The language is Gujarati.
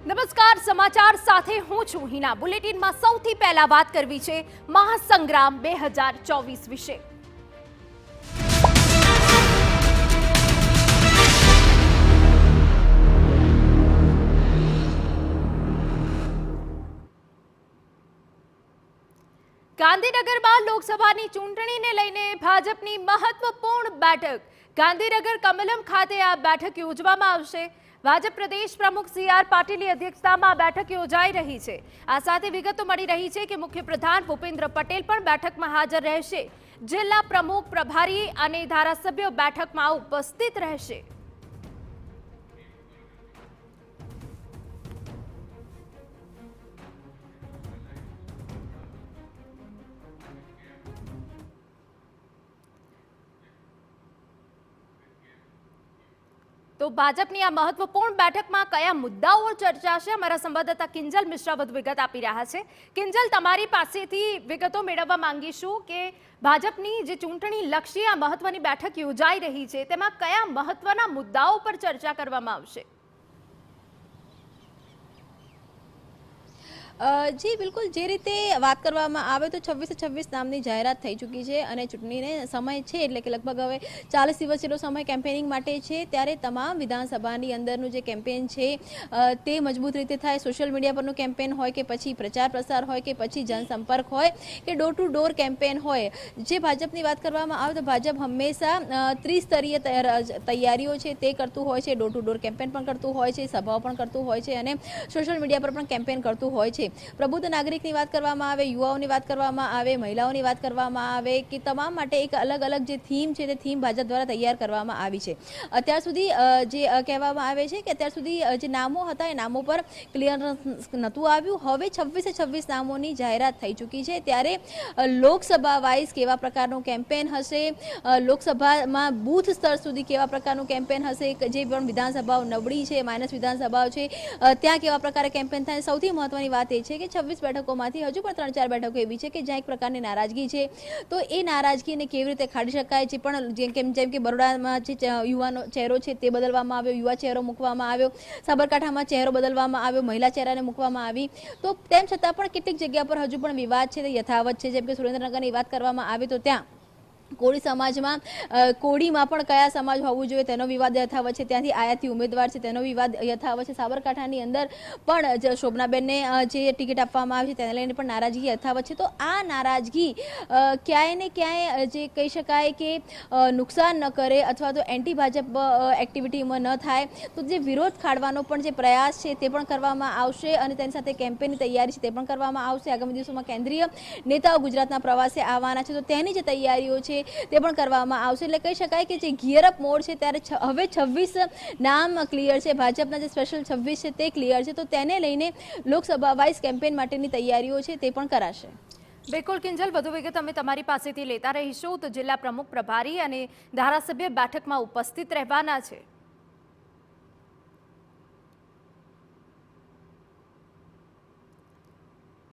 નમસ્કાર, સમાચાર સાથે હું છું હિના। બુલેટિનમાં સૌથી પહેલા વાત કરવી છે મહાસંગ્રામ 2024 વિશે। ગાંધીનગરમાં લોકસભાની ચૂંટણીને લઈને ભાજપની મહત્વપૂર્ણ બેઠક। ગાંધીનગર કમલમ ખાતે આ બેઠક યોજવામાં આવશે। ભાજપ પ્રદેશ પ્રમુખ સી.આર. પાટીલની અધ્યક્ષતામાં આ બેઠક યોજાઈ રહી છે। આ સાથે વિગતો મળી રહી છે કે મુખ્યપ્રધાન ભૂપેન્દ્ર પટેલ પણ બેઠકમાં હાજર રહેશે। જિલ્લા પ્રમુખ, પ્રભારી અને ધારાસભ્યો બેઠકમાં ઉપસ્થિત રહેશે। તો ભાજપની આ મહત્વપૂર્ણ બેઠકમાં કયા મુદ્દાઓ ચર્ચાશે, અમારા સંવાદદાતા કિંજલ મિશ્રા વધુ વિગત આપી રહ્યા છે। કિંજલ, તમારી પાસેથી વિગતો મેળવવા માંગીશું કે ભાજપની જે ચૂંટણી લક્ષી આ મહત્વની બેઠક યોજાઈ રહી છે તેમાં કયા મહત્વના મુદ્દાઓ પર ચર્ચા કરવામાં આવશે? જી બિલકુલ, જે રીતે વાત કરવામાં આવે તો 26 નામની જાહેરાત થઈ ચૂકી છે અને ચૂંટણીને સમય છે, એટલે કે લગભગ હવે 40 દિવસ જેટલો સમય કેમ્પેનિંગ માટે છે। ત્યારે તમામ વિધાનસભાની અંદરનું જે કેમ્પેન છે તે મજબૂત રીતે થાય। સોશિયલ મીડિયા પરનું કેમ્પેન હોય કે પછી પ્રચાર પ્રસાર હોય કે પછી જનસંપર્ક હોય કે ડોર ટુ ડોર કેમ્પેન હોય, જે ભાજપની વાત કરવામાં આવે તો ભાજપ હંમેશા ત્રિસ્તરીય તૈયારીઓ છે તે કરતું હોય છે। ડોર ટુ ડોર કેમ્પેન પણ કરતું હોય છે, સભાઓ પણ કરતું હોય છે અને સોશિયલ મીડિયા પર પણ કેમ્પેન કરતું હોય છે। પ્રબુદ્ધ નાગરિકની વાત કરવામાં આવે, યુવાઓની વાત કરવામાં આવે, મહિલાઓની વાત કરવામાં આવે કે તમામ માટે એક અલગ અલગ જે થીમ છે તે થીમ ભાજપ દ્વારા તૈયાર કરવામાં આવી છે। અત્યાર સુધી જે કહેવામાં આવે છે કે અત્યાર સુધી જે નામો હતા એ નામો પર ક્લિયરન્સ નહોતું આવ્યું। હવે 26 નામોની જાહેરાત થઈ ચૂકી છે। ત્યારે લોકસભા વાઇઝ કેવા પ્રકારનું કેમ્પેન હશે, લોકસભામાં બૂથ સ્તર સુધી કેવા પ્રકારનું કેમ્પેન હશે, જે પણ વિધાનસભાઓ નબળી છે, માઇનસ વિધાનસભાઓ છે ત્યાં કેવા પ્રકારે કેમ્પેન થાય। સૌથી મહત્વની વાત છે કે 26 બેઠકોમાંથી હજુ પણ 3-4 બેઠકો એવી છે કે જ્યાં એક પ્રકારની નારાજગી છે, તો એ નારાજગીને કેવી રીતે ખાડી શકાય છે। પણ જેમ કે બરોડામાં જે યુવાનો ચહેરો છે તે બદલવામાં આવ્યો, યુવા ચહેરો મૂકવામાં આવ્યો, સાબરકાંઠામાં ચહેરો બદલવામાં આવ્યો, મહિલા ચહેરાને મૂકવામાં આવી, તો તેમ છતાં પણ કેટલીક જગ્યા પર હજુ પણ વિવાદ છે તે યથાવત છે। જેમ કે સુરેન્દ્રનગરની વાત કરવામાં આવે તો ત્યાં કોળી સમાજમાં કોળીમાં પણ કયા સમાજ હોવું જોઈએ તેનો વિવાદ યથાવત છે, ત્યાંથી આયાતી ઉમેદવાર છે તેનો વિવાદ યથાવત છે। સાબરકાંઠાની અંદર પણ શોભનાબેનને જે ટિકિટ આપવામાં આવી છે તેને લઈને પણ નારાજગી યથાવત છે। તો આ નારાજગી ક્યાંય ને ક્યાંય જે કહી શકાય કે નુકસાન ન કરે અથવા તો એન્ટી ભાજપ એક્ટિવિટીમાં ન થાય, તો જે વિરોધ ખાડવાનો પણ જે પ્રયાસ છે તે પણ કરવામાં આવશે અને તેની સાથે કેમ્પેનની તૈયારી છે તે પણ કરવામાં આવશે। આગામી દિવસોમાં કેન્દ્રીય નેતાઓ ગુજરાતના પ્રવાસે આવવાના છે, તો તેની જે તૈયારીઓ છે તે પણ કરવામાં આવશે। એટલે કહી શકાય કે જે ગિયરઅપ મોડ છે ત્યારે હવે 26 નામ ક્લિયર છે, ભાજપના જે સ્પેશિયલ 26 છે તે ક્લિયર છે, તો તેને લઈને લોકસભા વાઇઝ કેમ્પેન માટેની તૈયારીઓ છે તે પણ કરાશે। બિલકુલ કિંજલ, વધુ વિગત અમે તમારી પાસેથી લેતા રહીશું। તો જિલ્લા પ્રમુખ, પ્રભારી અને ધારાસભ્ય બેઠકમાં ઉપસ્થિત રહેવાના છે।